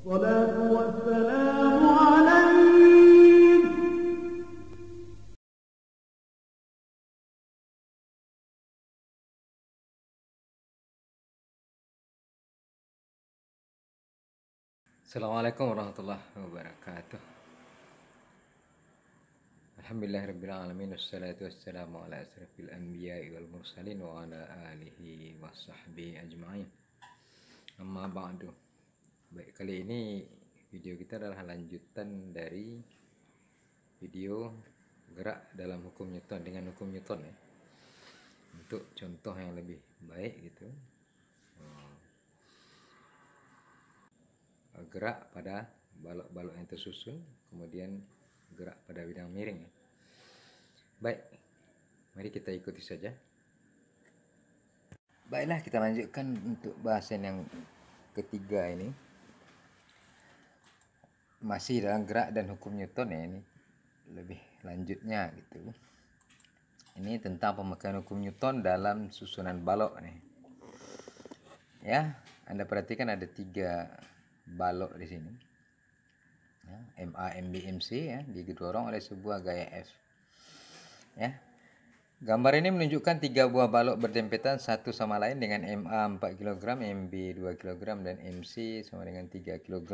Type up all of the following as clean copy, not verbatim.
الصلاة والسلام عليك. Assalamualaikum warahmatullahi wabarakatuh. Alhamdulillahirrabbilalamin. Wassalatu wassalamu ala asrafil anbiya'i wal mursalin wa ala alihi wa sahbihi ajma'in. Amma ba'du. Baik, kali ini video kita adalah lanjutan dari video gerak dalam hukum Newton dengan hukum Newton ya. Untuk contoh yang lebih baik gitu. Gerak pada balok-balok yang tersusun, kemudian gerak pada bidang miring ya. Baik, mari kita ikuti saja. Baiklah, kita lanjutkan untuk bahasan yang ketiga ini. Masih dalam gerak dan hukum Newton ya, ini lebih lanjutnya gitu. Ini tentang pemakaian hukum Newton dalam susunan balok nih. Ya, Anda perhatikan ada 3 balok di sini. Ya, MA, MB, MC ya, didorong oleh sebuah gaya F. Ya. Gambar ini menunjukkan 3 buah balok berdempetan satu sama lain dengan MA 4 kg, MB 2 kg dan MC sama dengan 3 kg.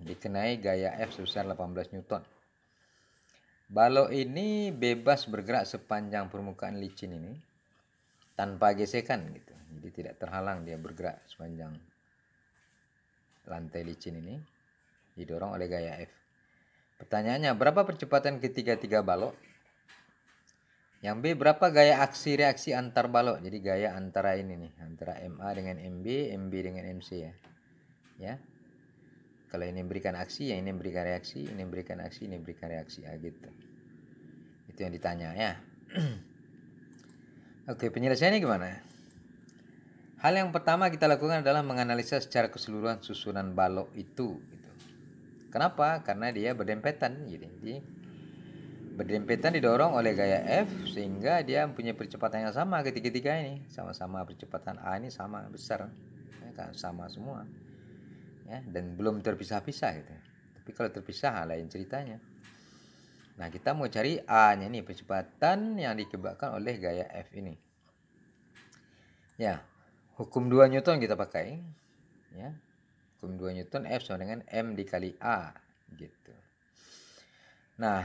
Dikenai gaya F sebesar 18 Newton. Balok ini bebas bergerak sepanjang permukaan licin ini tanpa gesekan gitu. Jadi tidak terhalang dia bergerak sepanjang lantai licin ini, didorong oleh gaya F. Pertanyaannya, berapa percepatan ketiga-tiga balok? Yang B, berapa gaya aksi reaksi antar balok? Jadi gaya antara ini nih, antara MA dengan MB, MB dengan MC ya. Ya. Kalau ini memberikan aksi, yang ini memberikan reaksi, ini memberikan aksi, ini memberikan reaksi gitu. Itu yang ditanya ya. Oke, penyelesaiannya gimana? Hal yang pertama kita lakukan adalah menganalisa secara keseluruhan susunan balok itu gitu. Kenapa? Karena dia berdempetan. Jadi berdempetan didorong oleh gaya F sehingga dia mempunyai percepatan yang sama ketiga-tiga ini. Sama-sama percepatan A ini sama besar. Ya, kan sama semua. Ya, dan belum terpisah-pisah gitu. Tapi kalau terpisah lain ceritanya. Nah, kita mau cari A-nya ini, percepatan yang disebabkan oleh gaya F ini. Ya, hukum 2 Newton kita pakai. Ya. Hukum 2 Newton, F sama dengan M dikali A gitu. Nah,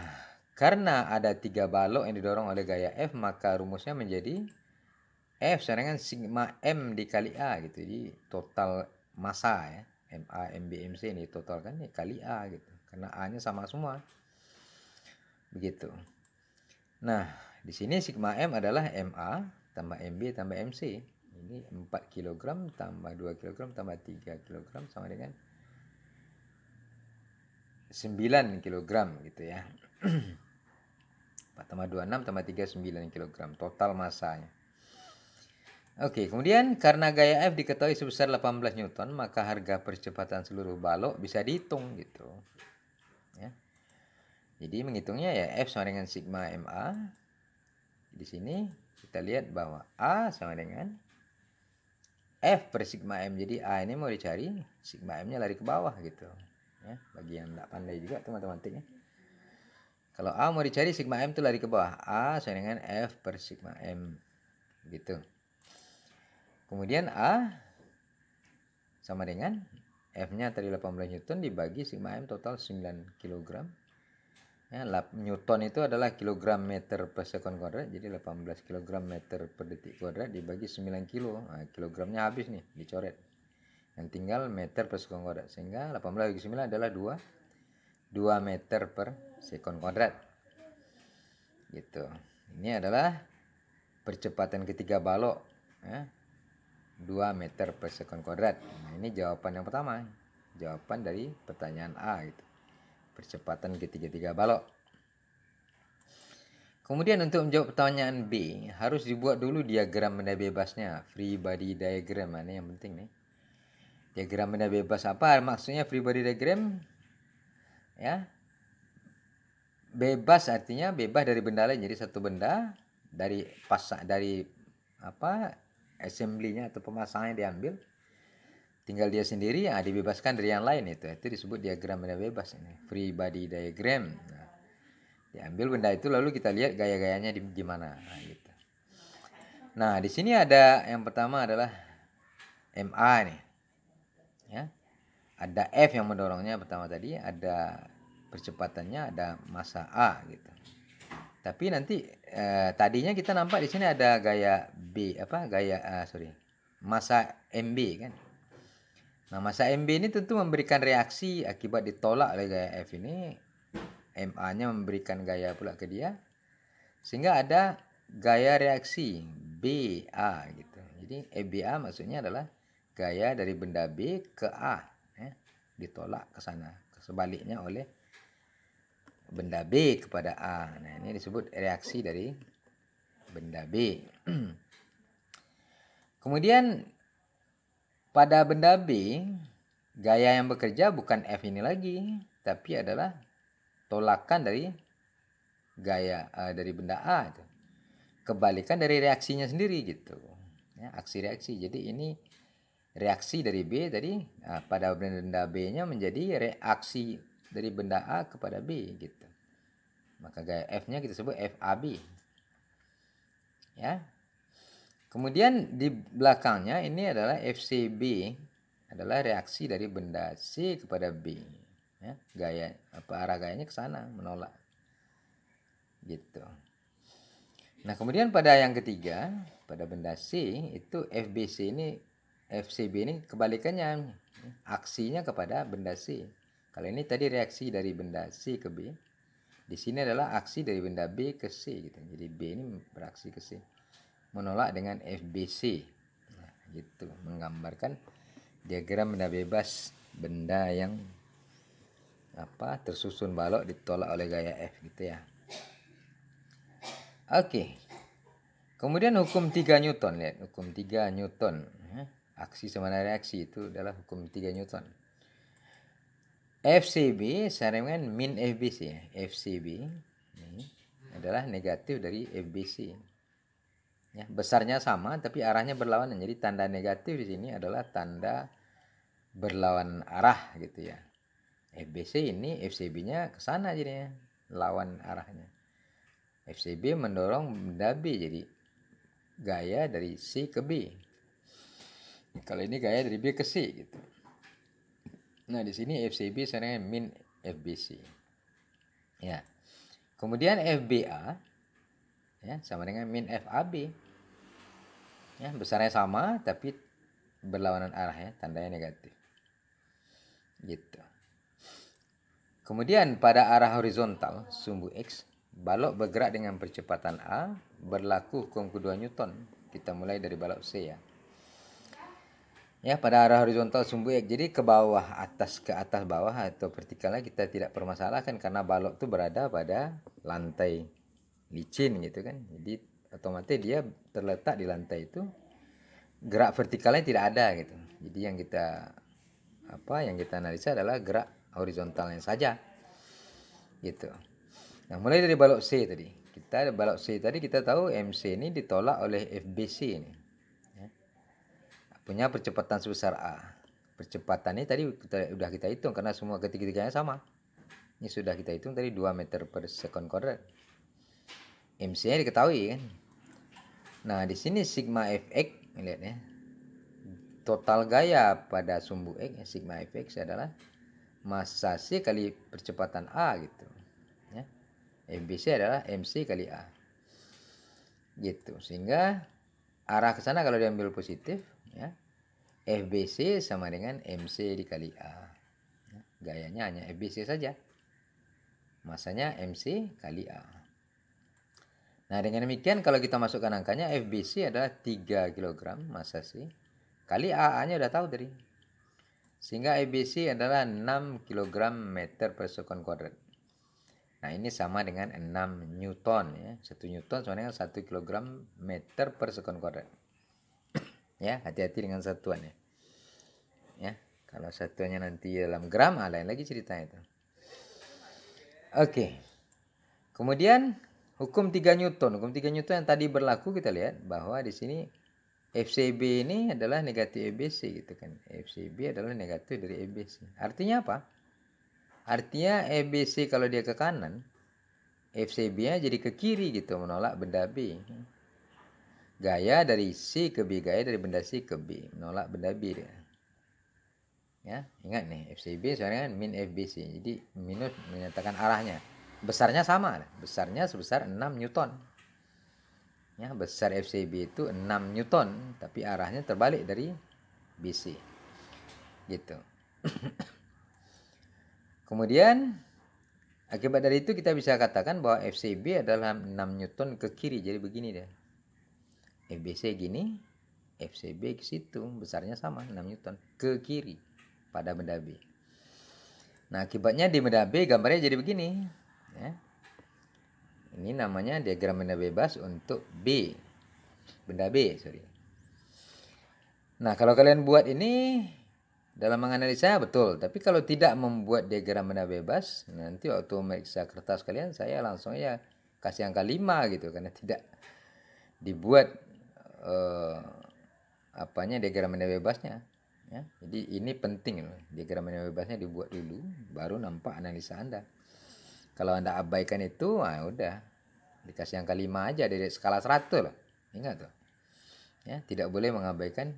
karena ada 3 balok yang didorong oleh gaya F, maka rumusnya menjadi F sama dengan sigma M dikali A gitu. Jadi total massa ya, MA, MB, MC ini total kan ya, kali A gitu. Karena A-nya sama semua. Begitu. Nah, di sini sigma M adalah MA tambah MB tambah MC. Ini 4 kg tambah 2 kg tambah 3 kg sama dengan 9 kg gitu ya. 4 tambah 26 tambah 3 9 kg total massanya. Oke, kemudian karena gaya F diketahui sebesar 18 Newton, maka harga percepatan seluruh balok bisa dihitung gitu. Ya. Jadi menghitungnya ya F sama dengan sigma MA. Di sini kita lihat bahwa A sama dengan F per sigma M. Jadi A ini mau dicari, sigma M-nya lari ke bawah gitu. Ya, bagi yang tidak pandai juga tuh matematiknya. Kalau A mau dicari, sigma M itu lari ke bawah. A sama dengan F per sigma M. Gitu. Kemudian A sama dengan F-nya tadi 18 Newton dibagi sigma M total 9 kg. Ya, Newton itu adalah kilogram meter per sekon kuadrat. Jadi 18 kg meter per detik kuadrat dibagi 9 kilo. Nah, kilogramnya habis nih, dicoret. Yang tinggal meter per sekon kuadrat. Sehingga 18 bagi 9 adalah 2 meter per sekon kuadrat. Gitu. Ini adalah percepatan ketiga balok. Ya. 2 meter per sekon kuadrat. Nah, ini jawaban yang pertama. Jawaban dari pertanyaan A gitu. Percepatan ketiga-tiga balok. Kemudian untuk menjawab pertanyaan B, harus dibuat dulu diagram benda bebasnya, free body diagram. Ini yang penting nih. Diagram benda bebas apa? Maksudnya free body diagram ya. Bebas artinya bebas dari benda lain. Jadi satu benda dari assembly-nya atau pemasangannya diambil, tinggal dia sendiri, dibebaskan dari yang lain itu disebut diagram benda bebas ini, free body diagram. Nah, diambil benda itu lalu kita lihat gaya-gayanya di mana. Nah, gitu. Nah, di sini ada yang pertama adalah MA nih. Ya. Ada F yang mendorongnya pertama tadi, ada percepatannya, ada massa A gitu. Tapi nanti tadinya kita nampak di sini ada gaya B massa MB kan. Nah, massa MB ini tentu memberikan reaksi akibat ditolak oleh gaya F ini. MA-nya memberikan gaya pula ke dia. Sehingga ada gaya reaksi BA gitu. Jadi EBA maksudnya adalah gaya dari benda B ke A. Ditolak ke sana. Sebaliknya oleh benda B kepada A. Nah, ini disebut reaksi dari benda B. Kemudian pada benda B, gaya yang bekerja bukan F ini lagi, tapi adalah tolakan dari gaya dari benda A itu. Kebalikan dari reaksinya sendiri gitu. Ya, aksi reaksi. Jadi ini reaksi dari B tadi, pada benda B-nya menjadi reaksi dari benda A kepada B gitu. Maka gaya F-nya kita sebut FAB. Ya. Kemudian di belakangnya ini adalah FCB, adalah reaksi dari benda C kepada B. Ya, arah gayanya ke sana, menolak. Gitu. Nah, kemudian pada yang ketiga, pada benda C itu FCB ini kebalikannya, aksinya kepada benda C. Kalau ini tadi reaksi dari benda C ke B, di sini adalah aksi dari benda B ke C gitu. Jadi B ini beraksi ke C, menolak dengan FBC. Nah, gitu, menggambarkan diagram benda bebas, benda yang tersusun balok ditolak oleh gaya F gitu ya. Oke. Kemudian hukum 3 Newton, lihat hukum 3 Newton. Aksi sama reaksi itu adalah hukum 3 Newton. FCB sama dengan min FBC. FCB ini adalah negatif dari FBC. Ya, besarnya sama tapi arahnya berlawanan. Jadi tanda negatif di sini adalah tanda berlawan arah gitu ya. FBC ini FCB-nya ke sana jadinya, lawan arahnya. FCB mendorong benda B, jadi gaya dari C ke B. Kalau ini gaya dari B ke C gitu. Nah, di sini FCB sama dengan min FBC. Ya. Kemudian FBA ya sama dengan min FAB. Ya, besarnya sama tapi berlawanan arah ya, tandanya negatif. Gitu. Kemudian pada arah horizontal sumbu X, balok bergerak dengan percepatan A, berlaku hukum kedua Newton. Kita mulai dari balok C ya. Ya, pada arah horizontal sumbu X, jadi ke bawah, atas ke atas bawah atau vertikalnya kita tidak permasalahkan karena balok itu berada pada lantai licin gitu kan. Jadi otomatis dia terletak di lantai itu, gerak vertikalnya tidak ada gitu. Jadi yang kita analisa adalah gerak horizontalnya saja gitu. Nah, mulai dari balok C tadi. Balok C tadi kita tahu MC ini ditolak oleh FBC ini. Ya. Punya percepatan sebesar A. Percepatan ini tadi sudah kita hitung karena semua ketiga-tiganya sama. Ini sudah kita hitung tadi 2 meter per second kuadrat. MC-nya diketahui kan. Nah, di sini sigma Fx, lihat ya. Total gaya pada sumbu X, sigma Fx adalah massa C kali percepatan A gitu. Ya. FBC adalah MC kali A. Gitu. Sehingga arah ke sana kalau diambil positif, ya. FBC sama dengan MC dikali A. Ya. Gayanya hanya FBC saja. Massanya MC kali A. Nah, dengan demikian kalau kita masukkan angkanya, FBC adalah 3 kg massa C. Kali AA-nya udah tahu tadi. Sehingga FBC adalah 6 kg meter per second kuadrat. Nah, ini sama dengan 6 Newton ya. 1 Newton sama dengan 1 kg meter per second kuadrat. Ya, hati-hati dengan satuan ya. Ya, kalau satuannya nanti dalam gram, lain lagi ceritanya itu. Oke. Kemudian hukum 3 Newton. Hukum 3 Newton yang tadi berlaku kita lihat bahwa di sini FCB ini adalah negatif EBC gitu kan. FCB adalah negatif dari EBC. Artinya apa? Artinya EBC kalau dia ke kanan, FCB-nya jadi ke kiri gitu, menolak benda B. Gaya dari C ke B, gaya dari benda C ke B, menolak benda B dia. Ya, ingat nih, FCB sebenarnya kan min FBC. Jadi minus menyatakan arahnya. Besarnya sama, besarnya sebesar 6 Newton. Ya, besar FCB itu 6 Newton, tapi arahnya terbalik dari BC. Gitu. Kemudian akibat dari itu kita bisa katakan bahwa FCB adalah 6 Newton ke kiri. Jadi begini deh. FBC gini, FCB ke situ, besarnya sama 6 Newton ke kiri pada benda B. Nah, akibatnya di benda B gambarnya jadi begini, ya. Ini namanya diagram benda bebas untuk B. Benda B, sorry. Nah, kalau kalian buat ini dalam menganalisa betul, tapi kalau tidak membuat diagram benda bebas, nanti waktu meriksa kertas kalian saya langsung ya kasih angka 5 gitu, karena tidak dibuat diagram benda bebasnya. Ya, jadi ini penting loh, diagram benda bebasnya dibuat dulu, baru nampak analisa Anda. Kalau Anda abaikan itu, udah dikasih angka 5 aja dari skala 100 lah. Ingat tuh. Ya, tidak boleh mengabaikan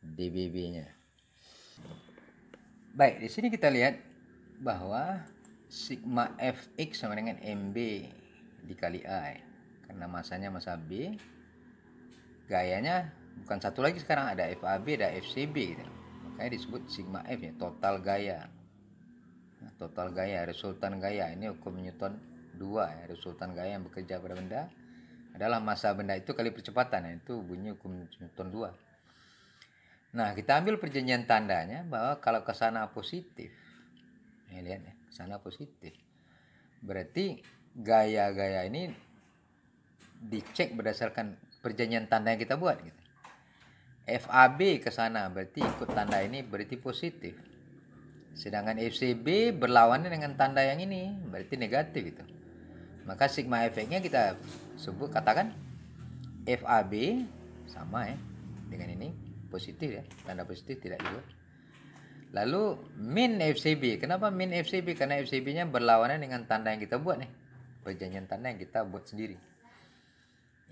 DBB-nya. Baik, di sini kita lihat bahwa sigma Fx sama dengan MB dikali A. Karena masanya masa B, gayanya bukan satu lagi sekarang, ada FAB, ada FCB gitu. Makanya disebut sigma F ya, total gaya. Nah, total gaya, resultan gaya, ini hukum Newton 2 ya, resultan gaya yang bekerja pada benda adalah massa benda itu kali percepatan, nah, itu bunyi hukum Newton 2. Nah, kita ambil perjanjian tandanya bahwa kalau ke sana positif, lihat ya, ke sana positif, berarti gaya-gaya ini dicek berdasarkan perjanjian tanda yang kita buat gitu. FAB ke sana berarti ikut tanda ini, berarti positif. Sedangkan FCB berlawanan dengan tanda yang ini, berarti negatif gitu. Maka sigma efeknya kita sebut, katakan FAB sama ya dengan ini, positif ya, tanda positif tidak dibuat. Lalu min FCB, kenapa min FCB? Karena FCB-nya berlawanan dengan tanda yang kita buat nih, perjanjian tanda yang kita buat sendiri.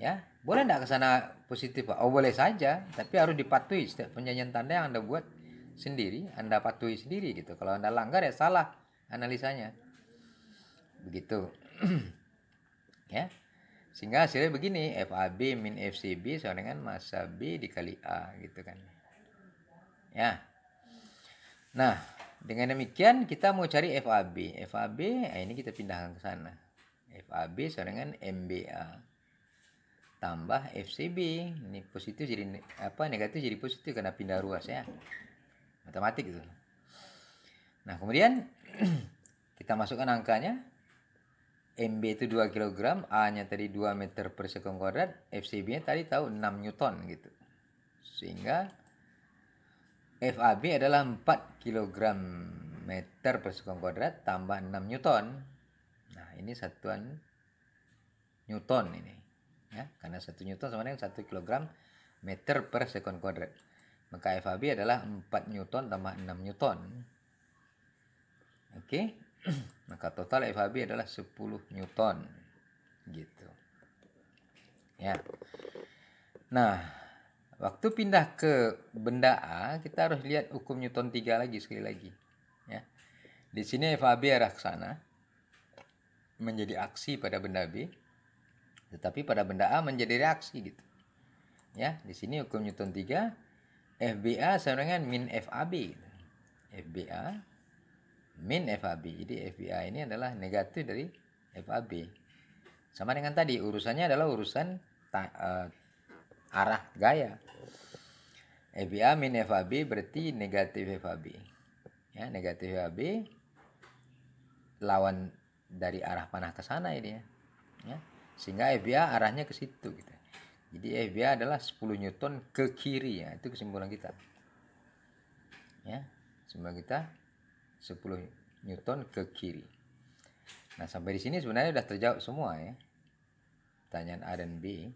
Ya, boleh enggak ke sana positif, Pak? Oh, boleh saja, tapi harus dipatuhi setiap perjanjian tanda yang Anda buat sendiri, Anda patuhi sendiri gitu. Kalau Anda langgar ya salah analisanya. Begitu. Ya. Sehingga hasilnya begini, FAB min FCB sama dengan massa B dikali A gitu kan. Ya. Nah, dengan demikian kita mau cari FAB. FAB, ini kita pindahkan ke sana. FAB sama dengan MBA tambah FCB. Ini positif jadi negatif jadi positif karena pindah ruas ya. Matematik itu. Nah, kemudian kita masukkan angkanya. MB itu 2 kg, A-nya tadi 2 meter per sekon kuadrat, FCB-nya tadi tahu 6 Newton gitu. Sehingga FAB adalah 4 kg meter per sekon kuadrat tambah 6 Newton. Nah, ini satuan Newton ini. Ya, karena 1 Newton sama dengan 1 kg meter per sekon kuadrat. Maka FAB adalah 4 Newton tambah 6 Newton. Oke. Maka total FAB adalah 10 Newton. Gitu. Ya. Nah, waktu pindah ke benda A, kita harus lihat hukum Newton 3 lagi sekali lagi. Ya. Di sini FAB arah ke sana menjadi aksi pada benda B. Tetapi pada benda A menjadi reaksi gitu. Ya, di sini hukum Newton 3, FBA sama dengan min FAB. FBA min FAB. Jadi FBA ini adalah negatif dari FAB. Sama dengan tadi, urusannya adalah urusan arah gaya. FBA min FAB berarti negatif FAB. Ya, negatif FAB lawan dari arah panah ke sana ini ya. Ya. Sehingga FBA arahnya ke situ gitu. Jadi FBA adalah 10 Newton ke kiri ya. Itu kesimpulan kita. Ya, kesimpulan kita 10 Newton ke kiri. Nah, sampai di sini sebenarnya sudah terjawab semua ya. Pertanyaan A dan B.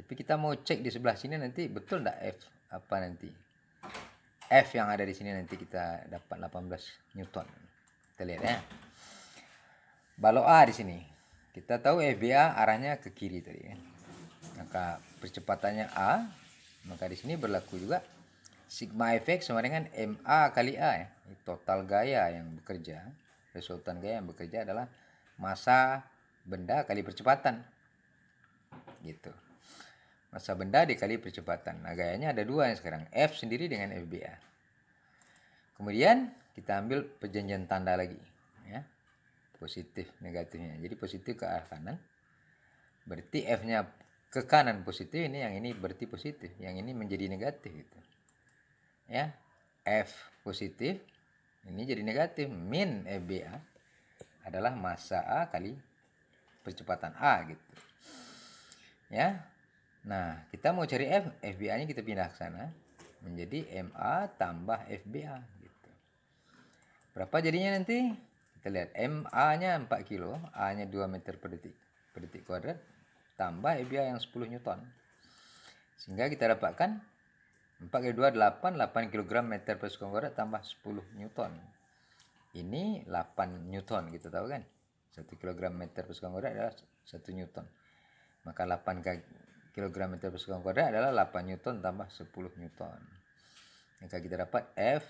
Tapi kita mau cek di sebelah sini nanti betul enggak F apa nanti. F yang ada di sini nanti kita dapat 18 Newton. Kita lihat ya. Balok A di sini. Kita tahu FBA arahnya ke kiri tadi ya. Maka percepatannya A, maka di sini berlaku juga sigma Fx sama dengan MA kali A ya. Total gaya yang bekerja, resultan gaya yang bekerja adalah massa benda kali percepatan. Gitu. Massa benda dikali percepatan. Nah, gayanya ada dua yang sekarang, F sendiri dengan FBA. Kemudian kita ambil perjanjian tanda lagi ya. Positif negatifnya. Jadi positif ke arah kanan. Berarti F-nya ke kanan positif, ini yang ini berarti positif, yang ini menjadi negatif gitu. Ya. F positif, ini jadi negatif, min FBA adalah massa A kali percepatan A gitu. Ya. Nah, kita mau cari F, FBA-nya kita pindah ke sana menjadi MA tambah FBA gitu. Berapa jadinya nanti? Kita lihat MA-nya 4 kilo, A-nya 2 meter per detik kuadrat, tambah FBA yang 10 Newton. Sehingga kita dapatkan 4 kali 2 8 kg meter per sekon kuadrat tambah 10 Newton. Ini 8 Newton, kita tahu kan? 1 kg meter per sekon kuadrat adalah 1 Newton. Maka 8 kg meter per sekon kuadrat adalah 8 Newton tambah 10 Newton. Maka kita dapat F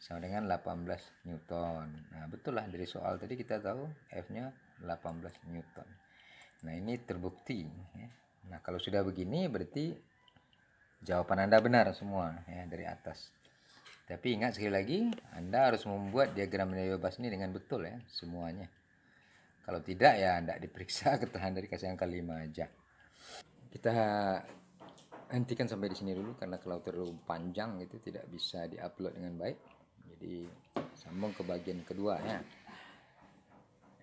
sama dengan 18 Newton. Nah, betul lah dari soal tadi kita tahu F-nya 18 Newton. Nah, ini terbukti. Ya. Nah, kalau sudah begini berarti jawaban Anda benar semua ya dari atas. Tapi ingat sekali lagi, Anda harus membuat diagram nilai bebas ini dengan betul ya semuanya. Kalau tidak ya Anda diperiksa ketahuan dari kasih angka 5 aja. Kita hentikan sampai di sini dulu karena kalau terlalu panjang itu tidak bisa diupload dengan baik. Jadi sambung ke bagian kedua ya.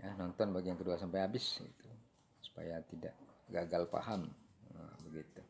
Ya, nonton bagian kedua sampai habis itu supaya tidak gagal paham. Nah, begitu.